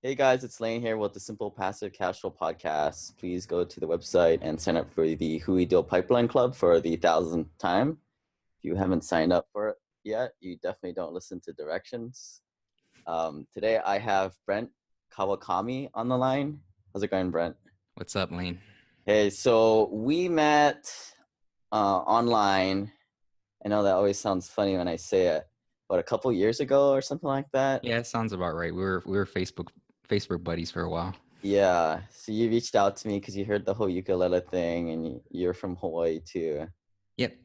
Hey guys, it's Lane here with the Simple Passive Cashflow podcast. Please go to the website and sign up for the Hui Deal Pipeline Club for the 1,000th time. If you haven't signed up for it yet, you definitely don't listen to directions. Today I have Brent Kawakami on the line. How's it going, Brent? What's up, Lane? Hey, so we met online. I know that always sounds funny when I say it, but a couple years ago or something like that. Yeah, it sounds about right. We were Facebook buddies for a while. Yeah, so you reached out to me because you heard the whole ukulele thing, and you're from Hawaii too. Yep.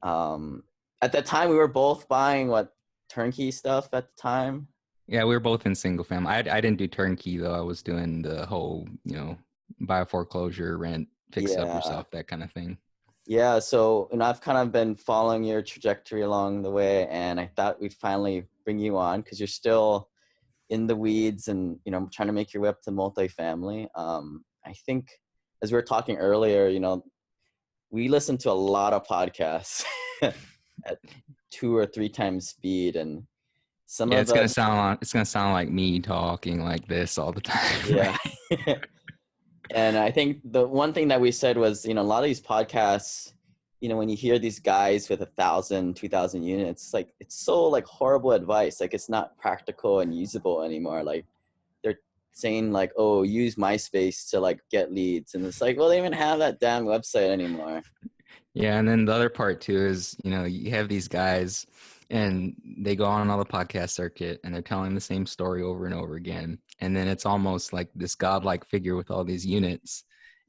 At that time, we were both buying turnkey stuff at the time. Yeah, we were both in single family. I didn't do turnkey though. I was doing the whole, buy a foreclosure, rent, fix up Yeah, yourself, that kind of thing. yeah. So I've kind of been following your trajectory along the way, and I thought we'd finally bring you on because you're still in the weeds and trying to make your way up to multifamily. I think as we were talking earlier, we listen to a lot of podcasts at 2 or 3 times speed, and some Yeah, of the it's gonna sound like me talking like this all the time. yeah. And I think the one thing that we said was, a lot of these podcasts, when you hear these guys with 1,000, 2,000 units, like it's so like horrible advice. Like it's not practical and usable anymore. Like they're saying like, oh, use MySpace to like get leads. And it's like, well, they don't even have that damn website anymore. Yeah, and then the other part too is, you have these guys and they go on all the podcast circuit and they're telling the same story over and over again. And then it's almost like this godlike figure with all these units.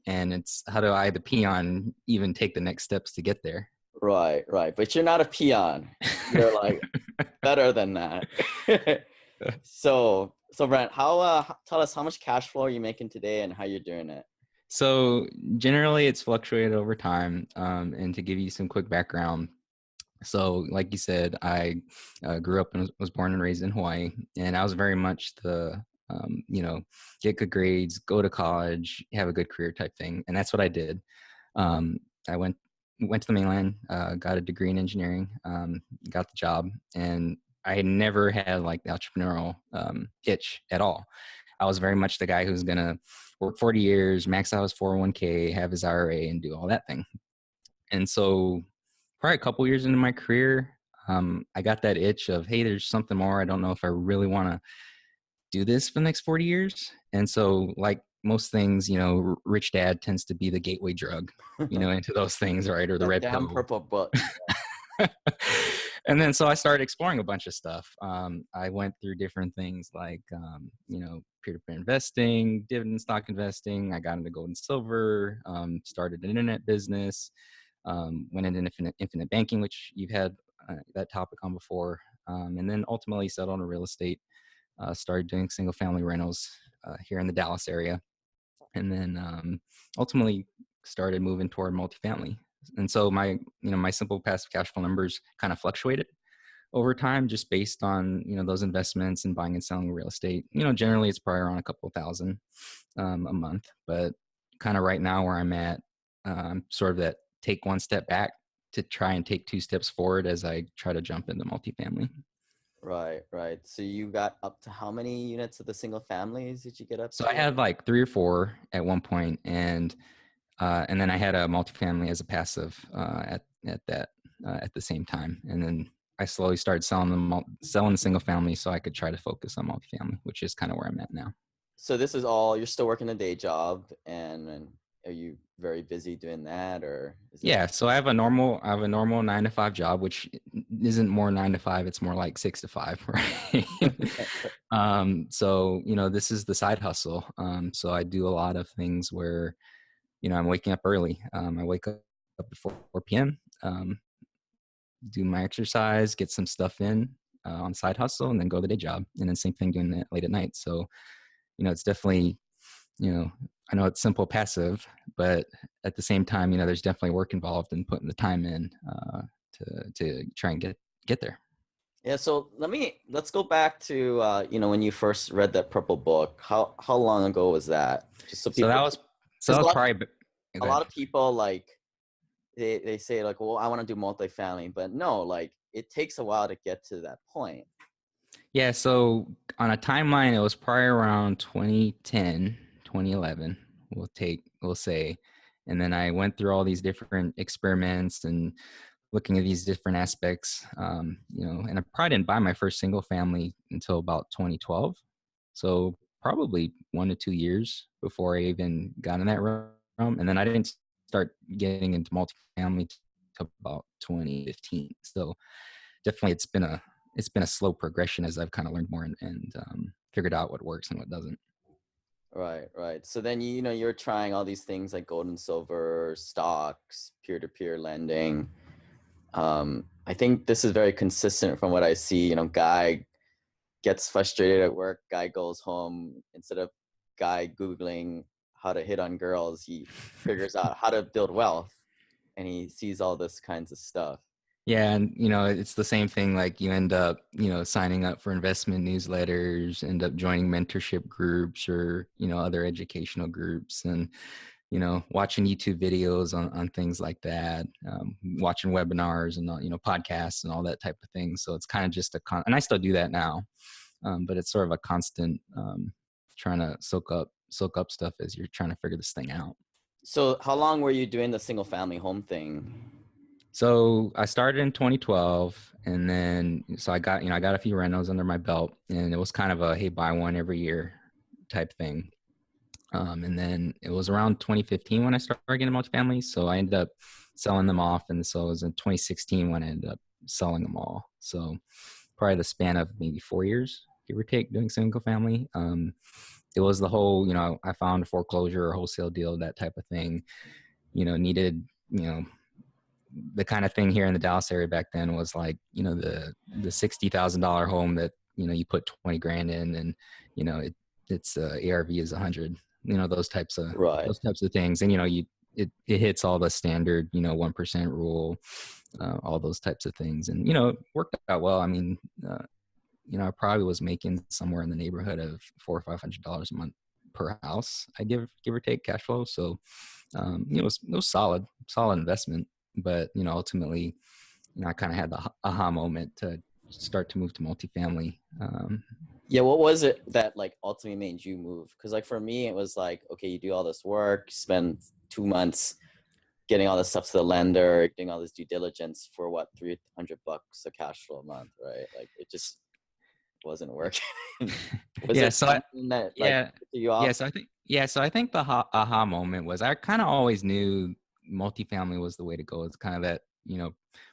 And it's how do I, the peon, even take the next steps to get there? Right. But you're not a peon. You're like better than that. So Brent, tell us how much cash flow are you making today and how you're doing it? So generally it's fluctuated over time. And to give you some quick background, so like you said, I grew up and was born and raised in Hawaii, and I was very much the, get good grades, go to college, have a good career type thing. And that's what I did. I went to the mainland, got a degree in engineering, got the job, and I had never had like the entrepreneurial itch at all. I was very much the guy who's going to work 40 years, max out his 401k, have his IRA, and do all that thing. And so probably a couple years into my career, I got that itch of, hey, there's something more. I don't know if I really want to do this for the next 40 years. And so like most things, rich dad tends to be the gateway drug, into those things, right? Or the That red damn pill. purple book. And then so I started exploring a bunch of stuff. I went through different things like, peer-to-peer investing, dividend stock investing. I got into gold and silver, started an internet business, went into infinite banking, which you've had that topic on before. And then ultimately settled on real estate, started doing single family rentals here in the Dallas area. And then ultimately started moving toward multifamily. And so my simple passive cash flow numbers kind of fluctuated over time, just based on, those investments and buying and selling real estate. Generally it's probably around a couple thousand a month, but kind of right now where I'm at, sort of that take one step back to try and take 2 steps forward as I try to jump into multifamily. Right. So you got up to how many units of the single families did you get up So to? I had like 3 or 4 at one point, and then I had a multifamily as a passive at the same time, and then I slowly started selling the single family so I could try to focus on multifamily, which is kind of where I'm at now. So this is all, you're still working a day job, and are you very busy doing that, or is it? Yeah, so I have a normal 9 to 5 job, which isn't more 9 to 5; it's more like 6 to 5, right? So this is the side hustle. So I do a lot of things where I'm waking up early. I wake up before 4 p.m. Do my exercise, get some stuff in on side hustle, and then go to the day job. And then same thing doing it late at night. So it's definitely I know it's simple passive, but at the same time, there's definitely work involved in putting the time in to try and get there. Yeah. So let's go back to when you first read that purple book. How long ago was that? Just so So people, that because was probably a lot of people like they say like, well, I want to do multifamily, but no, like it takes a while to get to that point. Yeah, so on a timeline, it was probably around 2010, 2011, we'll say. And then I went through all these different experiments and looking at these different aspects, and I probably didn't buy my first single family until about 2012. So probably 1 to 2 years before I even got in that realm. And then I didn't start getting into multifamily until about 2015. So definitely it's been a slow progression as I've kind of learned more and figured out what works and what doesn't. Right, right. So then you're trying all these things like gold and silver, stocks, peer-to-peer lending. I think this is very consistent from what I see. Guy gets frustrated at work, guy goes home, instead of guy Googling how to hit on girls, he figures out how to build wealth, and he sees all this kinds of stuff. Yeah, and it's the same thing. Like you end up, signing up for investment newsletters, end up joining mentorship groups or other educational groups, and watching YouTube videos on things like that, watching webinars and podcasts and all that type of thing. So it's kind of just and I still do that now, but it's sort of a constant trying to soak up stuff as you're trying to figure this thing out. So how long were you doing the single family home thing? So I started in 2012, and then so I got a few renos under my belt, and it was kind of a hey, buy one every year type thing. And then it was around 2015 when I started getting multifamily. So I ended up selling them off, and so it was in 2016 when I ended up selling them all. So probably the span of maybe 4 years, give or take, doing single family. It was the whole, I found a foreclosure or wholesale deal, that type of thing. Needed, the kind of thing here in the Dallas area back then was like, the $60,000 home that, you put 20 grand in, and, it's ARV is 100, those types of Right. things. And, it hits all the standard, 1% rule, all those types of things. And, it worked out well. I mean, I probably was making somewhere in the neighborhood of $400 or $500 a month per house. I give or take cash flow. So, it was solid investment. But ultimately, I kind of had the aha moment to start to move to multifamily. Yeah, what was it that like ultimately made you move? Because like for me, it was like, okay, you do all this work, spend 2 months getting all this stuff to the lender, doing all this due diligence for what, $300 a cash flow a month, right? Like it just wasn't working. Was Yeah. there So something that like threw you off? So I think the aha moment was I kind of always knew multifamily was the way to go. It's kind of that,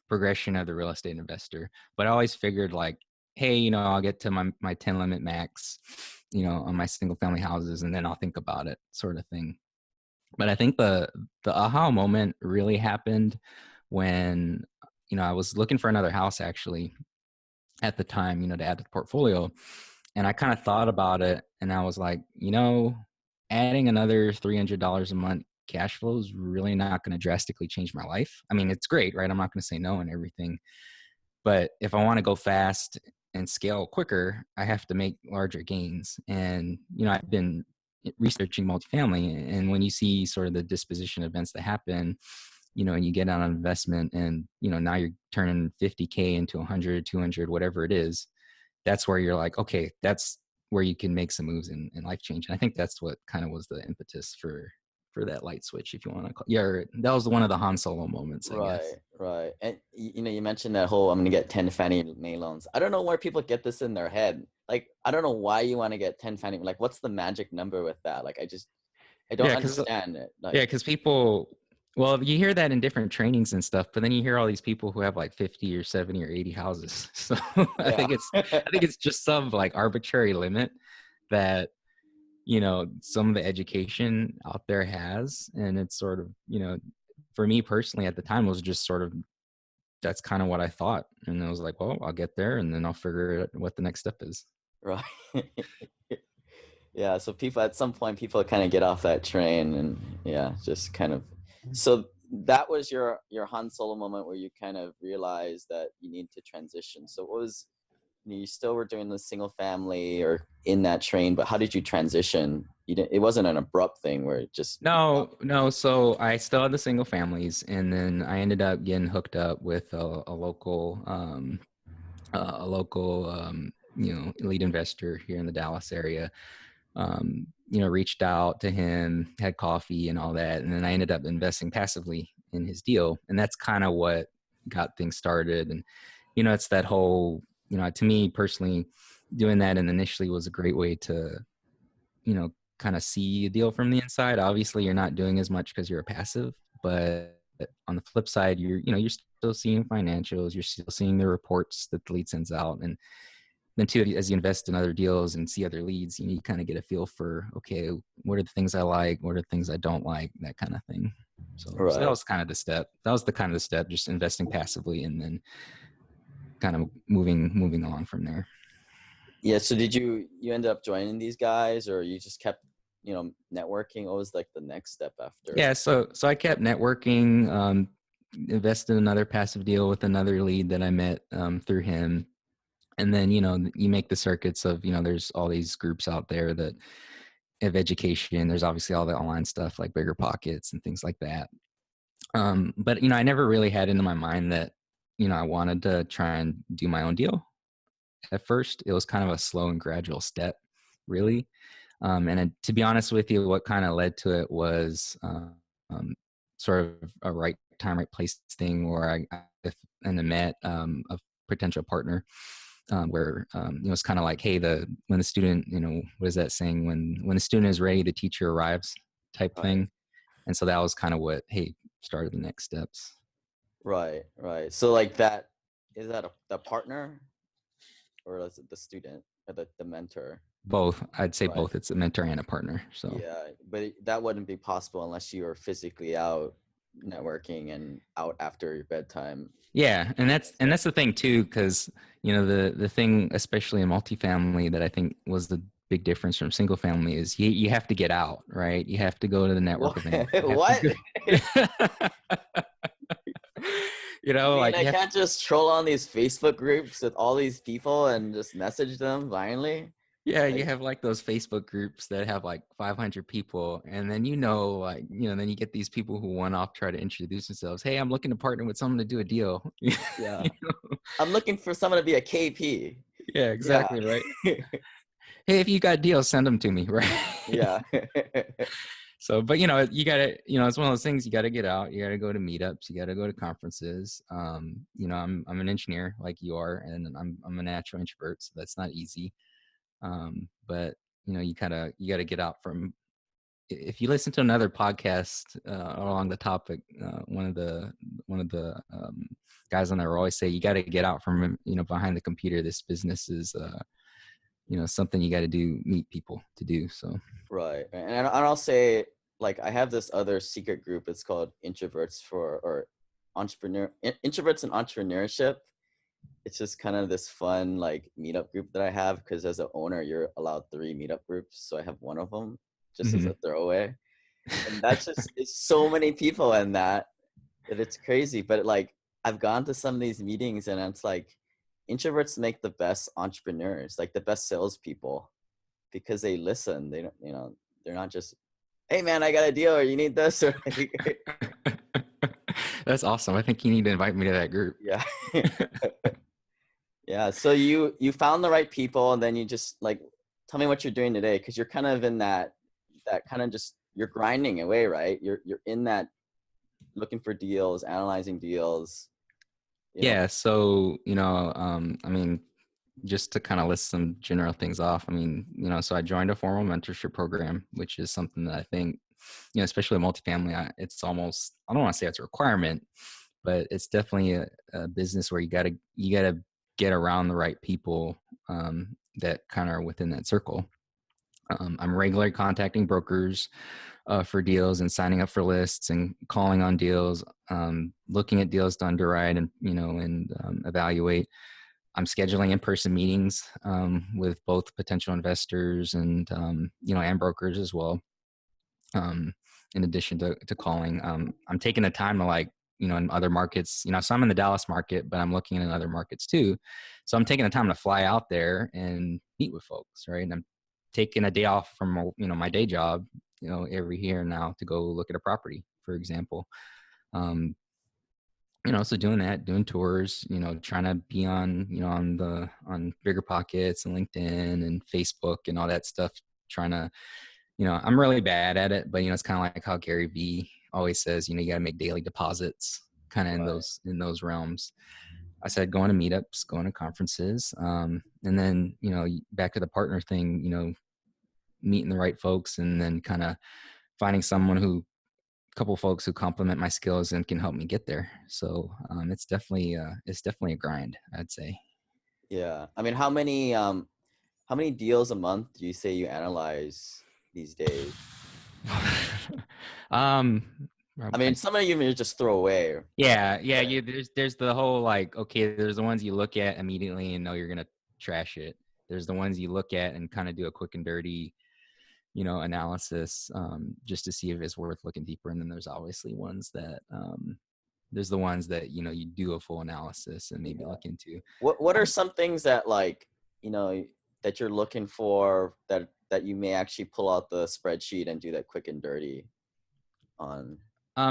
progression of the real estate investor. But I always figured like, hey, I'll get to my 10 limit max, on my single family houses, and then I'll think about it, sort of thing. But I think the aha moment really happened when, I was looking for another house actually at the time, to add to the portfolio. And I kind of thought about it, and I was like, adding another $300 a month cash flow is really not going to drastically change my life. I mean, it's great, right? I'm not going to say no and everything. But if I want to go fast and scale quicker, I have to make larger gains. And, I've been researching multifamily, and when you see sort of the disposition events that happen, and you get on an investment and, now you're turning 50K into 100, 200, whatever it is, that's where you're like, okay, that's where you can make some moves and life change. And I think that's what kind of was the impetus for that light switch, if you want to call. Yeah, that was one of the Han Solo moments, I guess. Right. And you mentioned that whole I'm gonna get 10 Fannie Mae loans. I don't know where people get this in their head. Like, I don't know why you want to get 10 Fannie. Like, what's the magic number with that? Like, I don't Yeah, understand it. because people, well, you hear that in different trainings and stuff, but then you hear all these people who have like 50 or 70 or 80 houses. So I Yeah. think it's just some like arbitrary limit that, some of the education out there has. And it's sort of, for me personally at the time was just sort of, that's kind of what I thought. And I was like, well, I'll get there and then I'll figure out what the next step is. Right. Yeah. So people at some point, people kind of get off that train, and yeah, just kind of. So that was your Han Solo moment where you kind of realized that you need to transition. So what was, you still were doing the single family or in that train, but how did you transition? You didn't, it wasn't an abrupt thing where it just. No. So I still had the single families, and then I ended up getting hooked up with a local lead investor here in the Dallas area, reached out to him, had coffee and all that. And then I ended up investing passively in his deal. And that's kind of what got things started. And, it's that whole, to me personally, doing that and initially was a great way to, kind of see a deal from the inside. Obviously you're not doing as much because you're a passive, but on the flip side, you're still seeing financials, you're still seeing the reports that the lead sends out. And then too, as you invest in other deals and see other leads, you kind of get a feel for, okay, what are the things I like? What are the things I don't like? That kind of thing. So that was kind of the step. That was the kind of the step, just investing passively and then kind of moving along from there. Yeah. So did you end up joining these guys, or you just kept, networking? What was like the next step after? Yeah. So I kept networking, invested in another passive deal with another lead that I met through him. And then, you make the circuits of, there's all these groups out there that have education. There's obviously all the online stuff like Bigger Pockets and things like that. But, I never really had into my mind that, I wanted to try and do my own deal. At first, it was kind of a slow and gradual step, really. To be honest with you, what kind of led to it was sort of a right time, right place thing where I met a potential partner. Where it's kind of like, hey, when the student, what is that saying? When the student is ready, the teacher arrives, type thing. And so that was kind of what, hey, started the next steps. Right. So like that, is that the partner, or is it the student or the mentor? Both. I'd say both. It's a mentor and a partner. So yeah, but that wouldn't be possible unless you were physically out networking and out after your bedtime. Yeah, and that's the thing too, because the thing, especially in multifamily, that I think was the big difference from single family is you have to get out, right? You have to go to the network event. What? I can't just troll on these Facebook groups with all these people and just message them blindly. Yeah, you have like those Facebook groups that have like 500 people, and then then you get these people who one-off try to introduce themselves. Hey, I'm looking to partner with someone to do a deal. Yeah, I'm looking for someone to be a KP. Yeah, exactly, right. Hey, if you got deals, send them to me, right? Yeah. So, but you gotta, it's one of those things. You gotta get out. You gotta go to meetups. You gotta go to conferences. I'm an engineer like you are, and I'm a natural introvert, so that's not easy. But you gotta get out from. If you listen to another podcast along the topic, one of the guys on there will always say you got to get out from behind the computer. This business is something you got to do, meet people to do. So right, and I'll say, like, I have this other secret group. It's called Introverts Introverts and Entrepreneurship. It's just kind of this fun like meetup group that I have, because as an owner you're allowed 3 meetup groups, so I have one of them just as a throwaway, and that's just it's so many people in that it's crazy. But like, I've gone to some of these meetings and it's like, introverts make the best entrepreneurs, like the best salespeople, because they listen. They don't, they're not just, hey man, I got a deal, or you need this, or like, that's awesome. I think you need to invite me to that group. Yeah. Yeah. So you found the right people, and then you just like, tell me what you're doing today, because you're kind of in that kind of just, you're grinding away, right? You're in that, looking for deals, analyzing deals. Yeah. So I mean, just to kind of list some general things off. I mean, so I joined a formal mentorship program, which is something that I think, especially multifamily, it's almost, I don't want to say it's a requirement, but it's definitely a business where you gotta get around the right people that kind of are within that circle. I'm regularly contacting brokers for deals and signing up for lists and calling on deals, looking at deals to underwrite and evaluate. I'm scheduling in-person meetings with both potential investors and and brokers as well. In addition to calling, I'm taking the time to in other markets, so I'm in the Dallas market, but I'm looking in other markets too. So I'm taking the time to fly out there and meet with folks, right? And I'm taking a day off from my day job, every year now to go look at a property, for example. So doing that, doing tours, trying to be on, on Bigger Pockets and LinkedIn and Facebook and all that stuff, trying to, I'm really bad at it, but it's kind of like how Gary Vee always says, you got to make daily deposits kind of Right. in those realms. I said, going to meetups, going to conferences. And then, back to the partner thing, meeting the right folks and then kind of finding couple folks who complement my skills and can help me get there. So it's definitely a grind, I'd say. Yeah. I mean, how many deals a month do you say you analyze these days? um I mean, some of you may just throw away. yeah, Right. there's the whole like, okay, there's the ones you look at immediately and know you're gonna trash it. There's the ones you look at and kind of do a quick and dirty analysis, just to see if it's worth looking deeper. And then there's obviously ones that there's the ones that you do a full analysis and maybe Yeah. look into. What are some things that like, you know, that you're looking for that you may actually pull out the spreadsheet and do that quick and dirty on?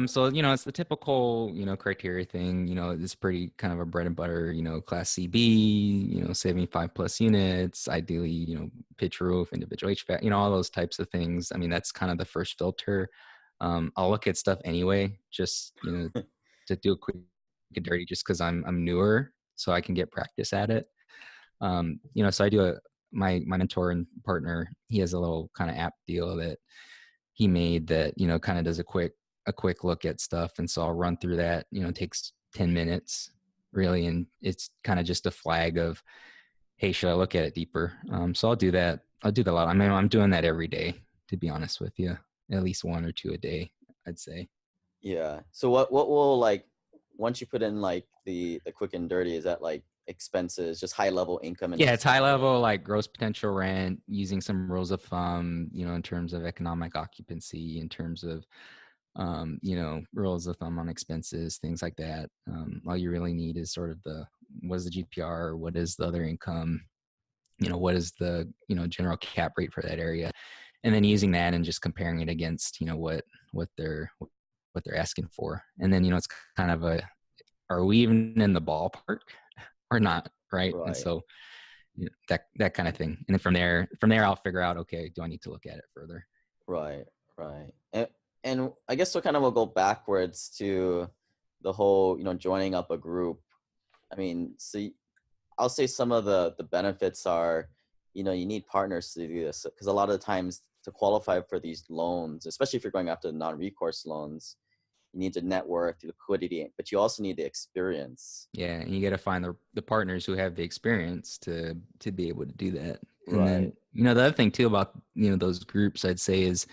So it's the typical criteria thing. It's pretty kind of a bread and butter. Class CB. 75 plus units. Ideally, pitch roof, individual HVAC. All those types of things. I mean, that's kind of the first filter. I'll look at stuff anyway, just to do a quick and dirty, just because I'm newer, so I can get practice at it. So I do my mentor and partner. He has a little kind of app deal that he made that kind of does a quick look at stuff, and so I'll run through that. It takes 10 minutes really, and it's kind of just a flag of, hey, should I look at it deeper? So I'll do that a lot. I mean, I'm doing that every day, to be honest with you, at least one or two a day, I'd say. Yeah. So what will like once you put in like the quick and dirty, is that like expenses, just high level income and Yeah, it's high expenses? level, like gross potential rent, using some rules of thumb, in terms of economic occupancy, in terms of rules of thumb on expenses, things like that. All you really need is sort of what is the GPR, what is the other income, what is the general cap rate for that area, and then using that and just comparing it against what they're asking for, and then it's kind of are we even in the ballpark or not, right? And Right. so that kind of thing, and then from there I'll figure out, okay, do I need to look at it further? Right. Right. And I guess so kind of we'll go backwards to the whole, joining up a group. I mean, I'll say some of the benefits are, you need partners to do this because a lot of the times to qualify for these loans, especially if you're going after non-recourse loans, you need to network, the liquidity, but you also need the experience. Yeah, and you got to find the partners who have the experience to be able to do that. And Right. then the other thing too about those groups, I'd say, is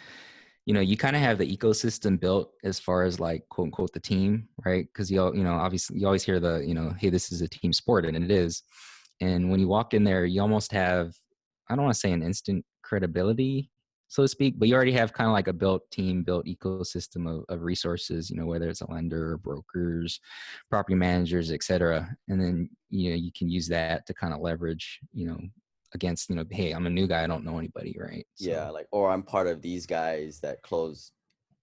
you kind of have the ecosystem built as far as like quote unquote the team, right? Because obviously you always hear the hey, this is a team sport, and it is. And when you walk in there, you almost have, I don't want to say an instant credibility, so to speak, but you already have kind of like a built team, built ecosystem of resources, whether it's a lender, brokers, property managers, et cetera. And then, you can use that to kind of leverage, against, hey, I'm a new guy, I don't know anybody, right? Yeah, So, like, or I'm part of these guys that close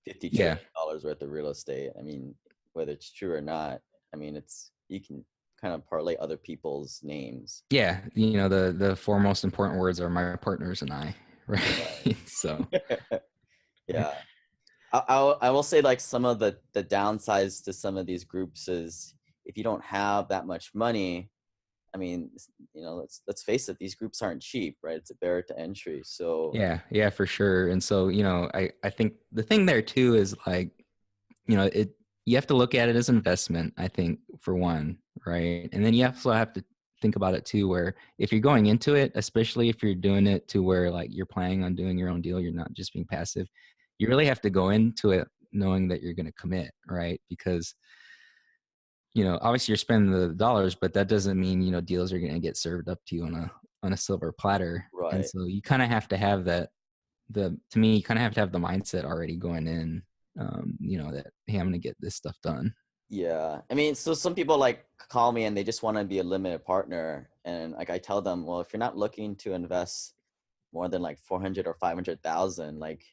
$50 yeah. trillion worth of real estate. I mean, whether it's true or not, I mean, you can kind of parlay other people's names. Yeah. The four most important words are my partners and I, right? So, Yeah. I will say like some of the downsides to some of these groups is if you don't have that much money, I mean, let's face it, these groups aren't cheap, right? It's a barrier to entry. So yeah, for sure. And so, I think the thing there too is like, you have to look at it as an investment, I think, for one, right? And then you also have to think about it too, where if you're going into it, especially if you're doing it to where like you're planning on doing your own deal, you're not just being passive, you really have to go into it knowing that you're going to commit, right? Because obviously you're spending the dollars, but that doesn't mean deals are going to get served up to you on a silver platter. And right. so you kind of have to have that. To me, you kind of have to have the mindset already going in, that, hey, I'm going to get this stuff done. Yeah. I mean, so some people like call me and they just want to be a limited partner. And like I tell them, well, if you're not looking to invest more than like 400 or 500,000, like,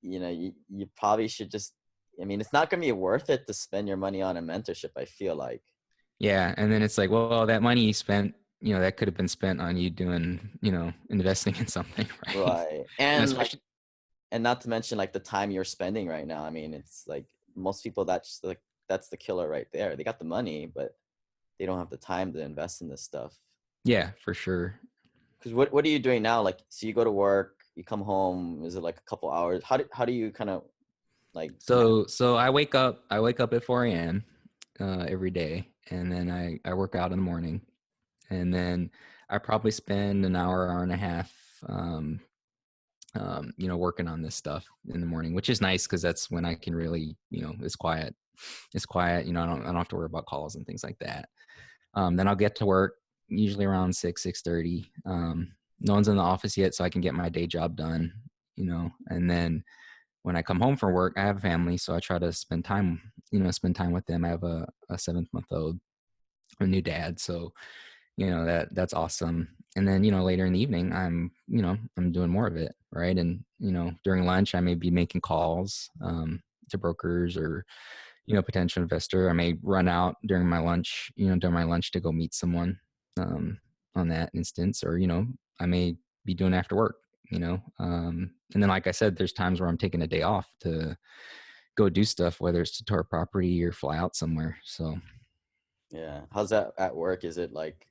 you probably should just, I mean, it's not going to be worth it to spend your money on a mentorship, I feel like. Yeah. And then it's like, well, that money you spent, that could have been spent on you doing, investing in something, right? Right. And like, Especially, and not to mention like the time you're spending right now. I mean, it's like most people that's the killer right there. They got the money, but they don't have the time to invest in this stuff. yeah, for sure. Because what are you doing now? Like, so you go to work, you come home. Is it like a couple hours? How do you kind of like So I wake up at 4 a.m. Every day, and then I work out in the morning, and then I probably spend an hour and a half, working on this stuff in the morning, which is nice because that's when I can really, it's quiet. It's quiet. I don't have to worry about calls and things like that. Then I'll get to work usually around 6:30. No one's in the office yet, so I can get my day job done. And then when I come home from work, I have a family, so I try to spend time with them. I have a 7-month-old, a new dad, so that's awesome. And then later in the evening, I'm doing more of it, right? And during lunch, I may be making calls to brokers or potential investor. I may run out during my lunch, to go meet someone on that instance, or I may be doing after work. And then like I said, there's times where I'm taking a day off to go do stuff, whether it's to tour property or fly out somewhere. So yeah? How's that at work? Is it like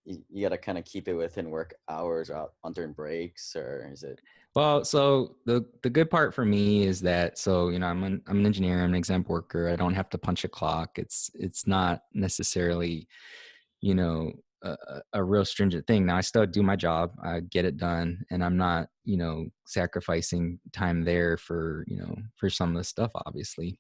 you got to kind of keep it within work hours or out on during breaks, or is it? well, so the good part for me is that, so I'm an engineer, I'm an exempt worker. I don't have to punch a clock. It's not necessarily you know a real stringent thing. Now I still do my job, I get it done, and I'm not sacrificing time there for for some of the stuff, obviously.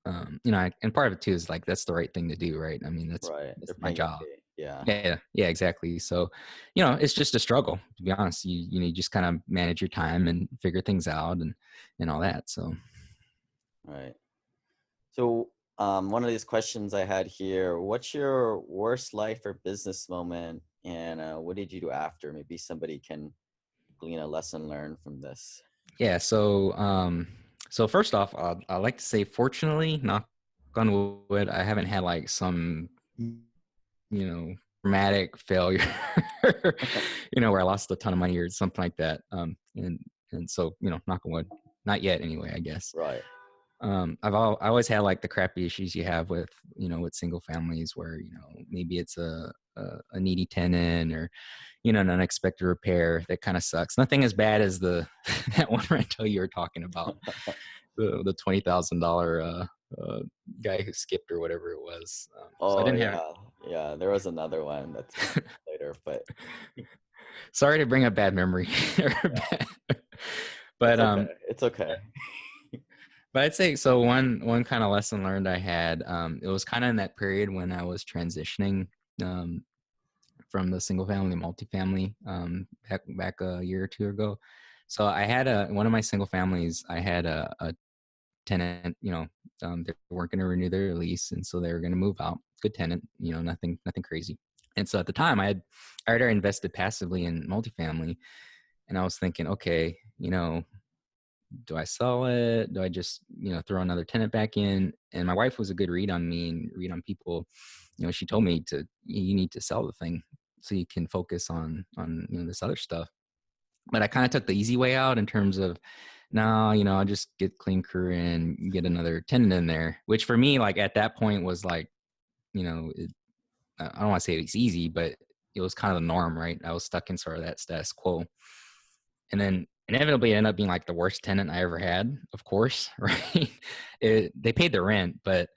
And part of it too is like that's the right thing to do, right? I mean, Right, that's they're my paying you job. pay. Yeah. Yeah, exactly. So it's just a struggle, to be honest. You just kind of manage your time and figure things out and all that. So Right. So, one of these questions I had here: what's your worst life or business moment, and what did you do after? Maybe somebody can glean a lesson learned from this. yeah, so first off, I like to say, fortunately, knock on wood, I haven't had like some dramatic failure, where I lost a ton of money or something like that. And so knock on wood, not yet anyway, I guess. Right. I always had like the crappy issues you have with with single families, where maybe it's a needy tenant, or an unexpected repair that kind of sucks. Nothing as bad as the that one rental you were talking about, the $20,000 guy who skipped or whatever it was. So I Oh didn't have. yeah, yeah. There was another one that's later, but Sorry to bring up bad memory, it's but okay. It's okay. but I'd say, so one kind of lesson learned I had, it was kind of in that period when I was transitioning um, from the single family to multifamily, back a year or two ago. So I had one of my single families. I had a tenant. They weren't going to renew their lease, and so they were going to move out. Good tenant, nothing crazy. And so at the time, I had already invested passively in multifamily, and I was thinking, okay, do I sell it? Do I just, throw another tenant back in? And my wife was a good read on me and read on people. She told me you need to sell the thing so you can focus on this other stuff. But I kind of took the easy way out in terms of, no, I'll just get clean crew and get another tenant in there, which for me, like at that point was like, I don't want to say it's easy, but it was kind of the norm, right? I was stuck in sort of that status quo. And then inevitably it ended up being like the worst tenant I ever had, of course, right? They paid the rent, but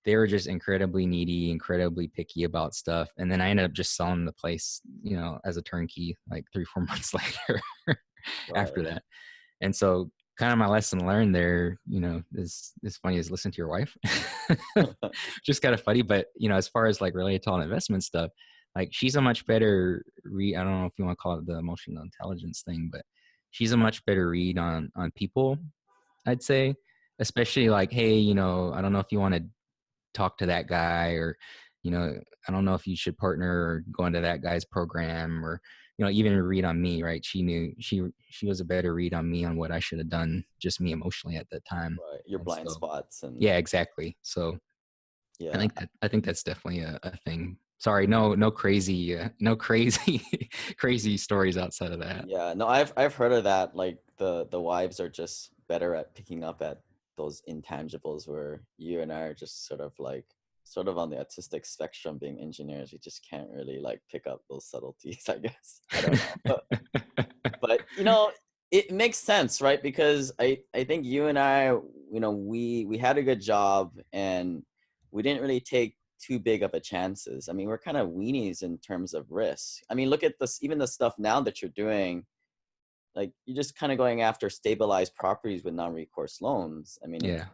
they were just incredibly needy, incredibly picky about stuff. And then I ended up just selling the place, as a turnkey, like 3-4 months later Right. after that. And so kind of my lesson learned there, is funny, is listen to your wife. Just kind of funny. But, as far as like related to all investment stuff, like she's a much better read. I don't know if you want to call it the emotional intelligence thing, but she's a much better read on people, I'd say. Especially like, hey, I don't know if you want to talk to that guy, or I don't know if you should partner or go into that guy's program, or even a read on me, right? She knew she was a better read on me on what I should have done, just me emotionally at that time. Right. Your And blind so, spots and yeah, exactly. So yeah. I think that's definitely a thing. Sorry, no crazy, no crazy, crazy stories outside of that. Yeah, no, I've heard of that. Like the wives are just better at picking up at those intangibles, where you and I are just sort of on the autistic spectrum. Being engineers, we just can't really like pick up those subtleties. I guess I don't know, but it makes sense, right? Because I think you and I, we had a good job and we didn't really take too big of a chances. I mean, we're kind of weenies in terms of risk. I mean, look at this, even the stuff now that you're doing, like you're just kind of going after stabilized properties with non-recourse loans. I mean, Yeah.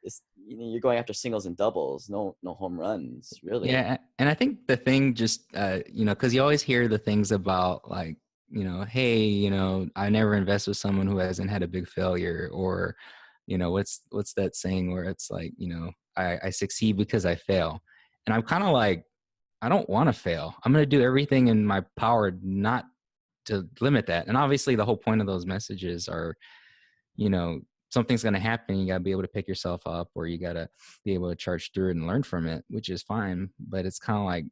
it's you're going after singles and doubles, no home runs, really. Yeah, and I think the thing just because you always hear the things about like, hey, I never invest with someone who hasn't had a big failure, or what's that saying where it's like, I succeed because I fail. And I'm kind of like, I don't want to fail. I'm going to do everything in my power not to limit that. And obviously the whole point of those messages are, you know, something's going to happen. You got to be able to pick yourself up, or you got to be able to charge through it and learn from it, which is fine. But it's kind of like,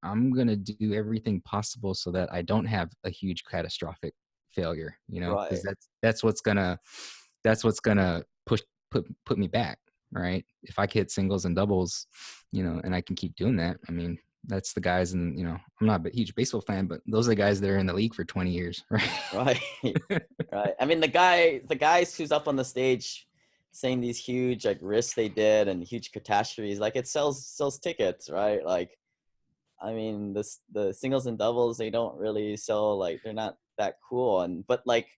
I'm going to do everything possible so that I don't have a huge catastrophic failure, because Right, that's what's going to put me back. Right. If I hit singles and doubles, and I can keep doing that. I mean, that's the guys, and I'm not a huge baseball fan, but those are the guys that are in the league for 20 years. Right. right. Right. I mean, the guys who's up on the stage saying these huge like risks they did and huge catastrophes, like it sells tickets, right? Like, I mean, the singles and doubles, they don't really sell, like they're not that cool. But like,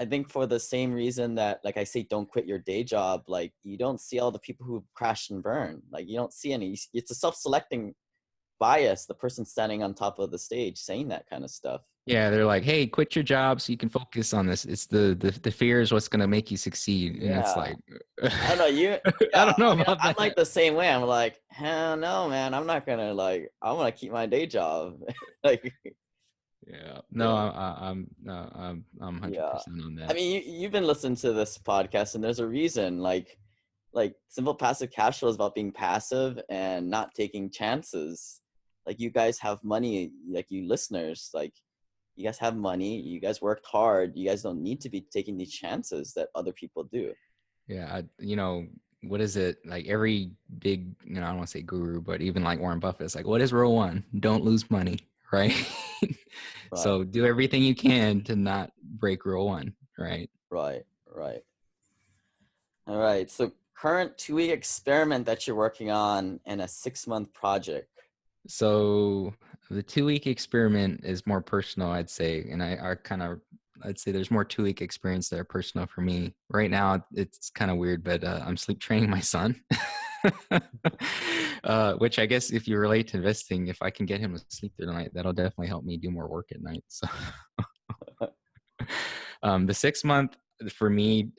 I think for the same reason that, like I say, don't quit your day job. Like you don't see all the people who crashed and burned. Like you don't see any. It's a self-selecting bias. The person standing on top of the stage saying that kind of stuff. Yeah, they're like, "Hey, quit your job so you can focus on this." It's the fear is what's going to make you succeed, and it's Yeah. like, I don't know. I Yeah. don't know I mean, about I'm like that. the same way. I'm like, hell no, man. I'm not gonna like. I want to keep my day job. Like, Yeah, no, yeah, I'm yeah. 100% on I that. mean, you've been listening to this podcast, and there's a reason. Like simple passive cash flow is about being passive and not taking chances. Like you guys have money. Like you listeners, like you guys have money. You guys worked hard. You guys don't need to be taking these chances that other people do. Yeah, what is it like? Every big, I don't want to say guru, but even like Warren Buffett's like, what is rule one? Don't lose money, right? Right. So do everything you can to not break rule one, right? Right. Right. All right. So current 2-week experiment that you're working on and a 6-month project. So the 2-week experiment is more personal, I'd say. And I'd say there's more 2-week experience that are personal for me. Right now, it's kind of weird, but I'm sleep training my son. Which I guess if you relate to investing, if I can get him to sleep through the night, that'll definitely help me do more work at night. So the 6-month for me,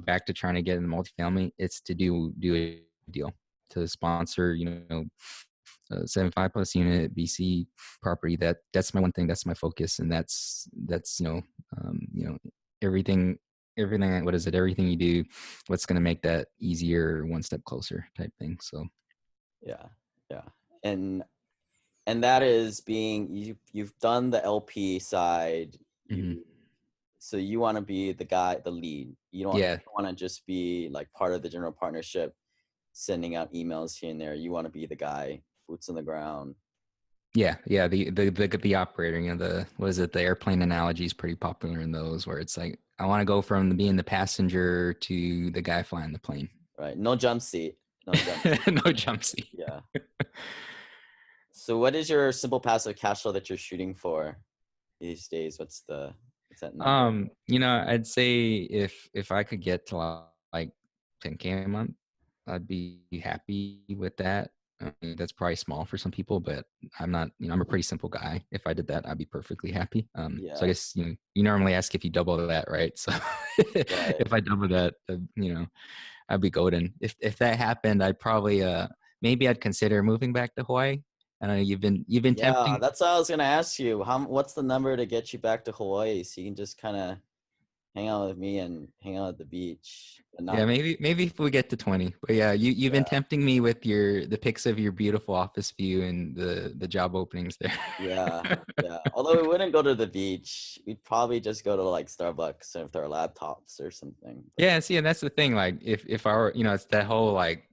back to trying to get in the multifamily, it's to do a deal to sponsor, 75 plus unit BC property. That's my one thing. That's my focus, and that's everything. Everything. What is it? Everything you do, what's going to make that easier, one step closer, type thing. So Yeah. Yeah. And that is being you've done the LP side. mhm. So you want to be the guy, the lead. You don't Yeah, want to just be like part of the general partnership, sending out emails here and there. You want to be the guy, boots on the ground. yeah. The operator, the what is it? The airplane analogy is pretty popular in those, where it's like I want to go from being the passenger to the guy flying the plane. Right? No jump seat. No jump seat. No jump seat. Yeah. So what is your simple passive cash flow that you're shooting for these days? What's that number? I'd say if I could get to like 10K a month, I'd be happy with that. I mean, that's probably small for some people, but I'm not, I'm a pretty simple guy. If I did that, I'd be perfectly happy. So I Yeah. guess, you normally ask if you double that, right? So Right. if I double that, I'd be golden. If that happened, I'd probably, maybe I'd consider moving back to Hawaii. I know you've been Yeah, tempting. that's what I was gonna ask you. What's the number to get you back to Hawaii so you can just kind of hang out with me and hang out at the beach, but Yeah, not. maybe if we get to 20. But yeah, you've been Yeah, tempting me with the pics of your beautiful office view and the job openings there. yeah, yeah. Although we wouldn't go to the beach, we'd probably just go to like Starbucks with our laptops or something. But Yeah, see, and that's the thing. Like, if I were, it's that whole like,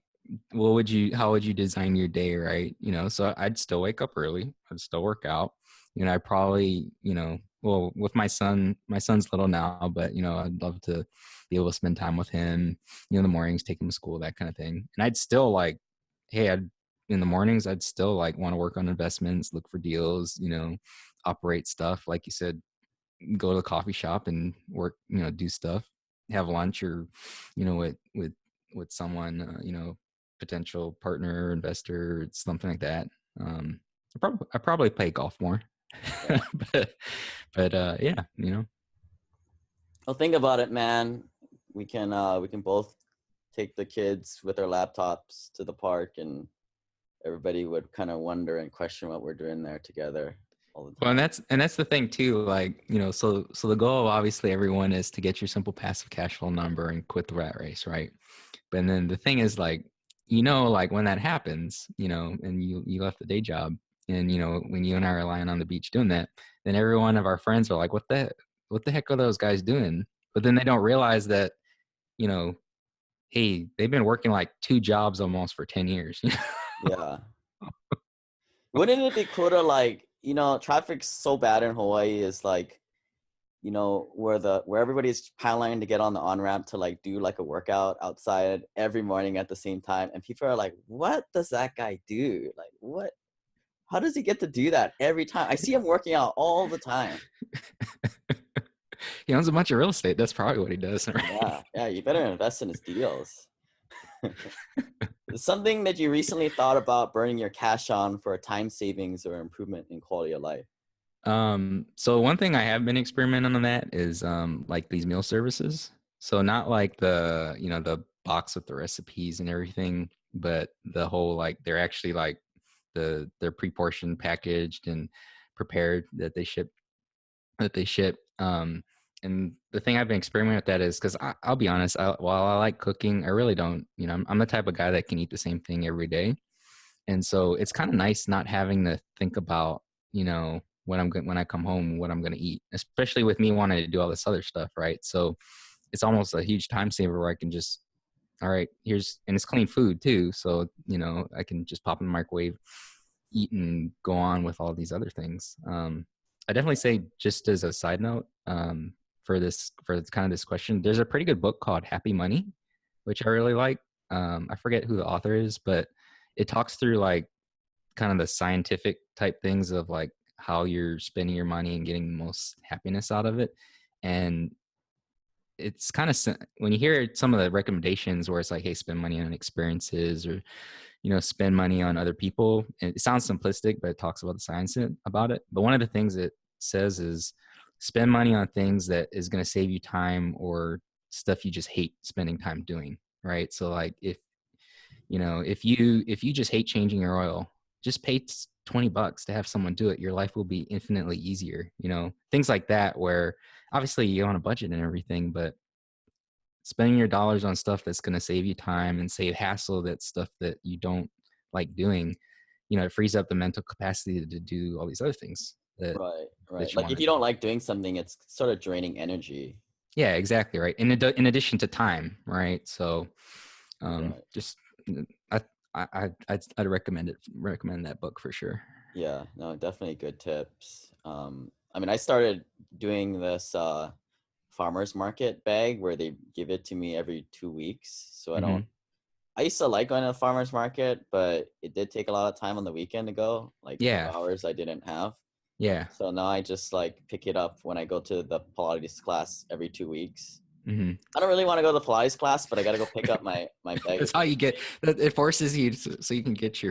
how would you design your day, right? So I'd still wake up early. I'd still work out. I probably, well, with my son's little now, but I'd love to be able to spend time with him. In the mornings, take him to school, that kind of thing. And I'd still like, hey, in the mornings, I'd still like want to work on investments, look for deals, operate stuff. Like you said, go to the coffee shop and work, do stuff, have lunch, or with someone, potential partner, investor, something like that. I probably play golf more. yeah. but yeah, Well, think about it, man. We can both take the kids with our laptops to the park, and everybody would kind of wonder and question what we're doing there together all the well, and time. that's the thing too. Like, so the goal of obviously everyone is to get your simple passive cash flow number and quit the rat race, right? But then the thing is, like, like when that happens, and you left the day job, and when you and I are lying on the beach doing that, then every one of our friends are like, what the heck are those guys doing? But then they don't realize that, you know, hey, they've been working like two jobs almost for 10 years. Yeah. Wouldn't it be cool to like, traffic's so bad in Hawaii is like, where everybody's piling to get on the on-ramp to like do like a workout outside every morning at the same time, and people are like, what does that guy do? Like, what, how does he get to do that every time? I see him working out all the time. He owns a bunch of real estate. That's probably what he does, right? Yeah, you better invest in his deals. Something that you recently thought about burning your cash on for a time savings or improvement in quality of life. So one thing I have been experimenting on that is like these meal services. So not like the box with the recipes and everything, but the whole, like, they're actually like they're pre-portioned, packaged, and prepared, that they ship. And the thing I've been experimenting with that is because I'll be honest, while I like cooking, I really don't. I'm the type of guy that can eat the same thing every day, and so it's kind of nice not having to think about, when I come home, what I'm going to eat, especially with me wanting to do all this other stuff, right? So it's almost a huge time saver where I can just, all right, and it's clean food too. So, I can just pop in the microwave, eat, and go on with all these other things. I definitely say, just as a side note, for kind of this question, there's a pretty good book called Happy Money, which I really like. I forget who the author is, but it talks through like kind of the scientific type things of like how you're spending your money and getting the most happiness out of it. And it's kind of, when you hear some of the recommendations where it's like, hey, spend money on experiences, or spend money on other people, and it sounds simplistic, but it talks about the science about it. But one of the things it says is spend money on things that is going to save you time, or stuff you just hate spending time doing, right? So like, if you just hate changing your oil, just pay $20 to have someone do it. Your life will be infinitely easier. Things like that, where obviously you're on a budget and everything, but spending your dollars on stuff that's going to save you time and save hassle, that's stuff that you don't like doing, it frees up the mental capacity to do all these other things that Right, right. that you Like want if to you do. don't like doing something, it's sort of draining energy. Yeah, exactly, right. In addition to time, right? So Right. just I I'd recommend that book for sure. Yeah, no, definitely good tips. I mean, I started doing this farmers market bag where they give it to me every 2 weeks. So Hmm. I used to like going to the farmers market, but it did take a lot of time on the weekend to go, like Yeah, 2 hours I didn't have. yeah. So now I just like pick it up when I go to the Pilates class every 2 weeks. Hmm. I don't really want to go to the Pilates class, but I got to go pick up my bag of That's how you chips. get. It forces you so you can get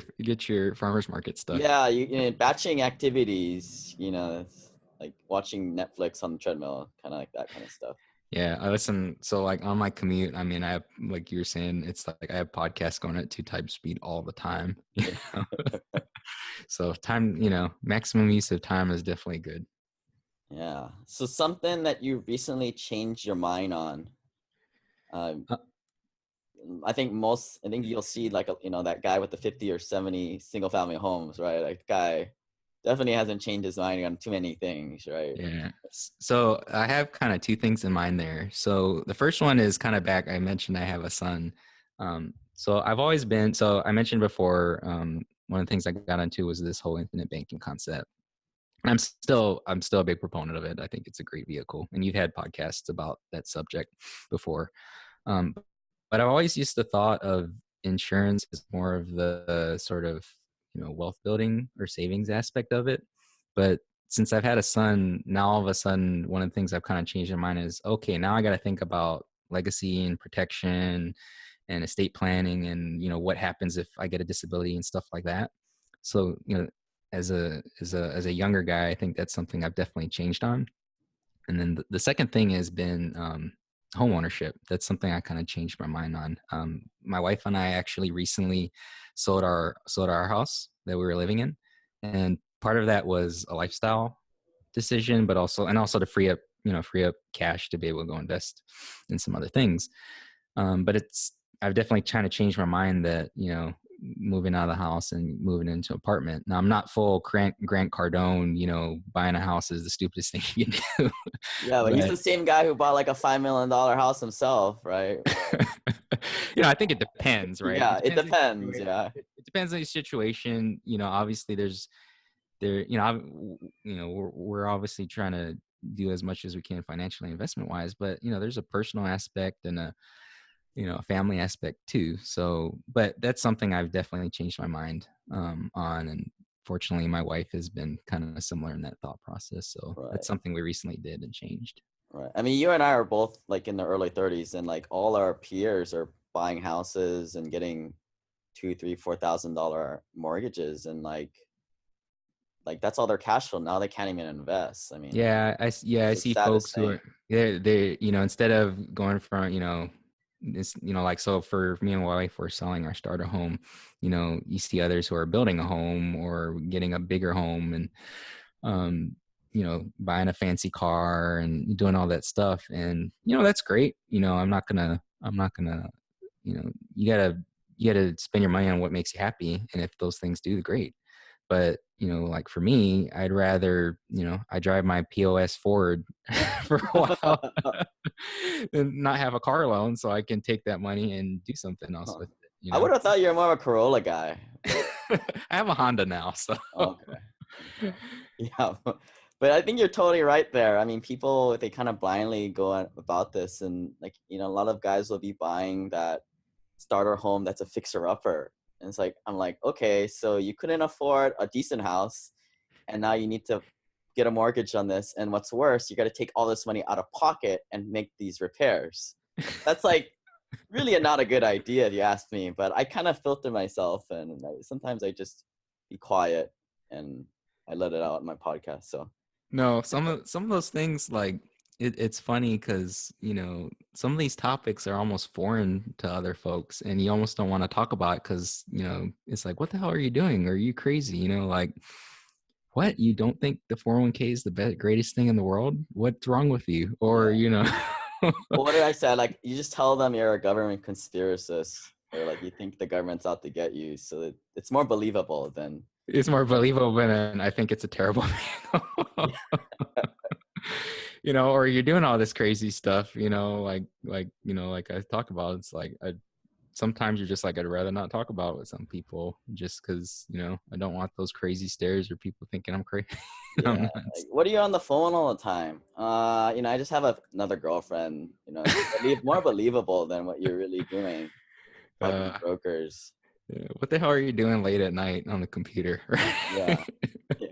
your farmers market stuff. Yeah, batching activities, it's like watching Netflix on the treadmill, kind of like that kind of stuff. Yeah, I listen. So like on my commute, I mean, I have, like you were saying, it's like I have podcasts going at 2 times speed all the time. Yeah. So time, maximum use of time is definitely good. Yeah. So something that you recently changed your mind on. Um, Uh, I think you'll see like that guy with the 50 or 70 single family homes, right? Like guy definitely hasn't changed his mind on too many things, right? Yeah. So I have kind of two things in mind there. So the first one is kind of back. I mentioned I have a son. So I've always been, so I mentioned before, one of the things I got into was this whole infinite banking concept. I'm still a big proponent of it. I think it's a great vehicle. And you've had podcasts about that subject before. Um, but I've always used the thought of insurance as more of the sort of, wealth building or savings aspect of it. But since I've had a son, now all of a sudden, one of the things I've kind of changed in mind is, okay, now I got to think about legacy and protection and estate planning and, what happens if I get a disability and stuff like that. So, as a younger guy, I think that's something I've definitely changed on. And then the second thing has been home ownership. That's something I kind of changed my mind on. My wife and I actually recently sold our house that we were living in, and part of that was a lifestyle decision, but also to free up cash to be able to go invest in some other things. But I've definitely trying to change my mind that, moving out of the house and moving into an apartment. Now I'm not full Grant Cardone, buying a house is the stupidest thing you can do. Yeah, but he's But the same guy who bought like a $5 million house himself, right? I think it depends, right? Yeah, it depends. Yeah. It depends on the situation. Obviously there, we're obviously trying to do as much as we can financially investment wise, but there's a personal aspect and a family aspect too. So, but that's something I've definitely changed my mind on. And fortunately, my wife has been kind of similar in that thought process. So that's Right. something we recently did and changed. Right. I mean, you and I are both like in the early 30s, and like all our peers are buying houses and getting two, three, $4,000 mortgages, and like that's all their cash flow. Now they can't even invest. I mean, I it's the see saddest folks who thing. are they instead of going from this like, so for me and my wife, we're selling our starter home. You see others who are building a home or getting a bigger home and buying a fancy car and doing all that stuff, and that's great. I'm not gonna you gotta spend your money on what makes you happy, and if those things do, great. But like for me, I'd rather I drive my POS Ford for a while and not have a car loan, so I can take that money and do something else Huh. with it. I would have thought you're more of a Corolla guy, but I have a Honda now, so okay. Okay. Yeah, but I think you're totally right there. I mean, people, they kind of blindly go about this, and like, a lot of guys will be buying that starter home that's a fixer upper. And it's like, I'm like, okay, so you couldn't afford a decent house, and now you need to get a mortgage on this. And what's worse, you got to take all this money out of pocket and make these repairs. That's like really not a good idea if you ask me, but I kind of filter myself, and sometimes I just be quiet and I let it out in my podcast. So no, some of those things, like it's funny because some of these topics are almost foreign to other folks, and you almost don't want to talk about it because it's like, what the hell are you doing? Are you crazy? Like, what, you don't think the 401k is the greatest thing in the world? What's wrong with you? Or yeah. Well, what did I say? Like, you just tell them you're a government conspiracist, or like you think the government's out to get you, so that it's more believable than. it's more believable than I think it's a terrible thing. Or you're doing all this crazy stuff, like I talk about. It's like sometimes you're just like, I'd rather not talk about it with some people just because I don't want those crazy stares or people thinking I'm crazy. Yeah. Like, what are you on the phone all the time? I just have another girlfriend. It's more believable than what you're really doing, talking to uh, brokers. what the hell are you doing late at night on the computer? Yeah. Yeah.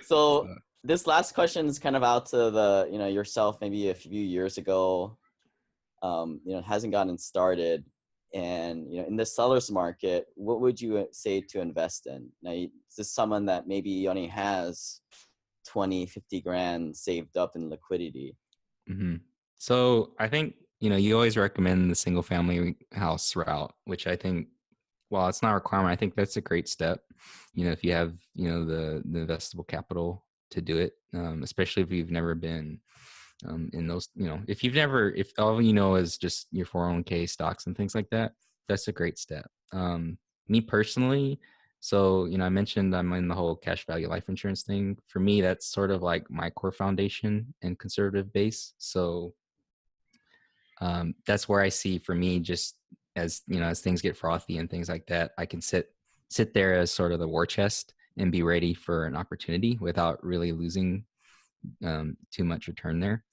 So this last question is kind of out to the, yourself maybe a few years ago. It hasn't gotten started. And, in the seller's market, what would you say to invest in? Now, is this someone that maybe only has 20, 50 grand saved up in liquidity? Mm-hmm. So I think, you always recommend the single family house route, which I think while it's not a requirement, I think that's a great step. If you have, the investable capital to do it, especially if you've never been in those, if all you know is just your 401k stocks and things like that, that's a great step. Me personally, so, I mentioned I'm in the whole cash value life insurance thing. For me, that's sort of like my core foundation and conservative base. So that's where I see, for me, just as things get frothy and things like that, I can sit there as sort of the war chest and be ready for an opportunity without really losing too much return there.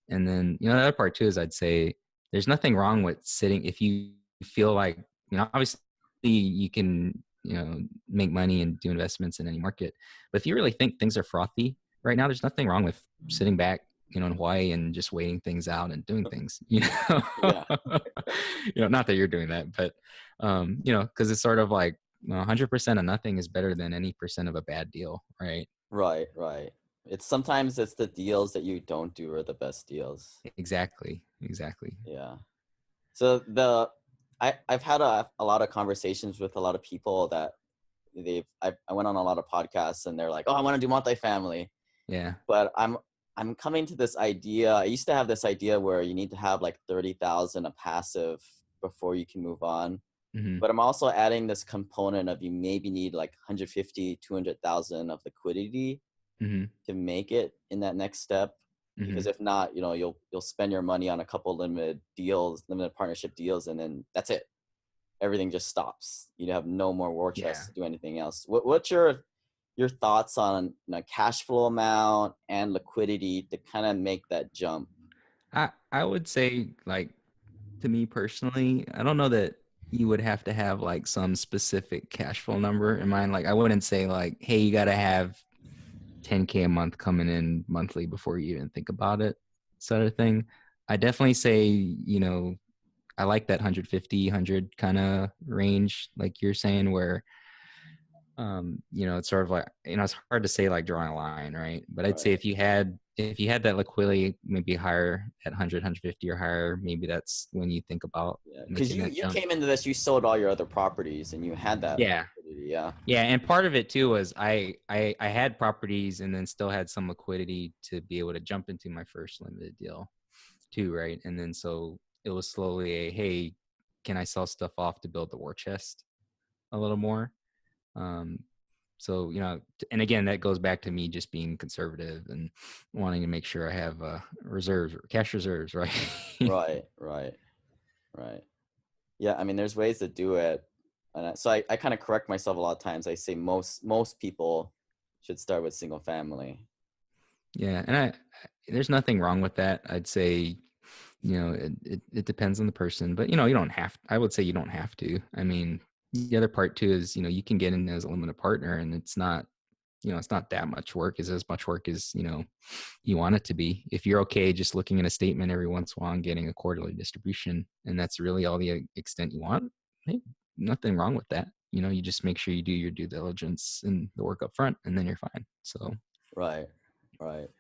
And then, the other part too is, I'd say there's nothing wrong with sitting if you feel like, obviously you can, make money and do investments in any market. But if you really think things are frothy right now, there's nothing wrong with sitting back, in Hawaii and just waiting things out and doing things, Yeah. Not that you're doing that, but, because it's sort of like, 100% of nothing is better than any percent of a bad deal, right? Right, right. Sometimes it's the deals that you don't do are the best deals. Exactly. Yeah. So I've had a lot of conversations with a lot of people that I went on a lot of podcasts and they're like, oh, I want to do multifamily. Yeah. But I'm coming to this idea. I used to have this idea where you need to have like 30,000 a passive before you can move on. Mm-hmm. But I'm also adding this component of you maybe need like 150, 200,000 of liquidity Mm-hmm. to make it in that next step. Mm-hmm. Because if not, you'll spend your money on a couple limited partnership deals, and then that's it. Everything just stops. You have no more war chest Yeah. to do anything else. What's your thoughts on cash flow amount and liquidity to kind of make that jump? I would say, like, to me personally, I don't know that you would have to have like some specific cash flow number in mind. Like, I wouldn't say like, hey, you got to have 10K a month coming in monthly before you even think about it, sort of thing. I definitely say, I like that 150, 100 kind of range, like you're saying, where it's sort of like, it's hard to say, like, drawing a line, right? But I'd say Right. if you had that liquidity, maybe higher at 100, 150 or higher, maybe that's when you think about Yeah, because making you that you jump. came into this, you sold all your other properties and you had that Yeah. liquidity. Yeah. Yeah. And part of it too was I had properties and then still had some liquidity to be able to jump into my first limited deal too, right? And then so it was slowly hey, can I sell stuff off to build the war chest a little more? Um, so, and again, that goes back to me just being conservative and wanting to make sure I have reserves, cash reserves, right? Right. Right. Right. Yeah. I mean, there's ways to do it, and so I kind of correct myself a lot of times. I say most people should start with single family. Yeah, and there's nothing wrong with that. I'd say, it depends on the person, but you don't have. I would say you don't have to. I mean, the other part too is, you can get in as a limited partner, and it's not, it's not that much work. It's as much work as you want it to be. If you're okay just looking at a statement every once in a while and getting a quarterly distribution, and that's really all the extent you want, hey, nothing wrong with that. You just make sure you do your due diligence and the work up front, and then you're fine. So Right. Right.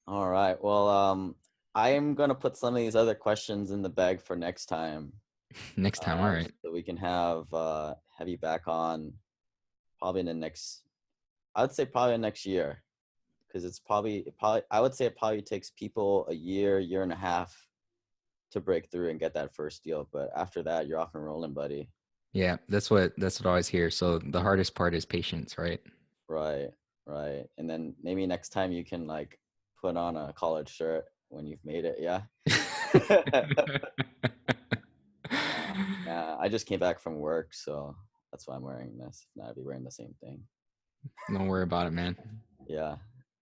All right. Well, I am gonna put some of these other questions in the bag for next time, next time, all right. so we can have you back on probably in the next. I would say probably next year, because I would say it probably takes people a year and a half to break through and get that first deal. But after that, you're off and rolling, buddy. Yeah, that's what I always hear. So the hardest part is patience, right? Right, right. And then maybe next time you can like put on a collared shirt when you've made it. Yeah. I just came back from work, so that's why I'm wearing this. If not, I'd be wearing the same thing. Don't worry about it, man. Yeah.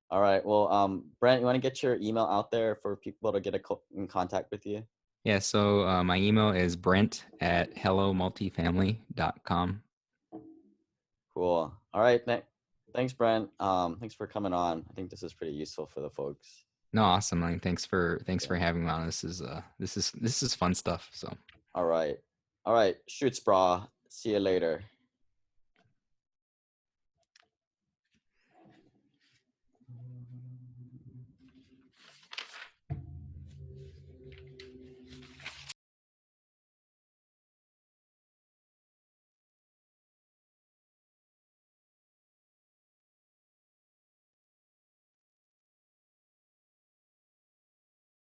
All right. Well, Brent, you want to get your email out there for people to get in contact with you? Yeah, so my email is brent@hellomultifamily.com. Cool. All right. Thanks, Brent. Thanks for coming on. I think this is pretty useful for the folks. No, awesome. I mean, thanks for Yeah. having me on. This is fun stuff. So All right. All right. Shoots, brah. See you later.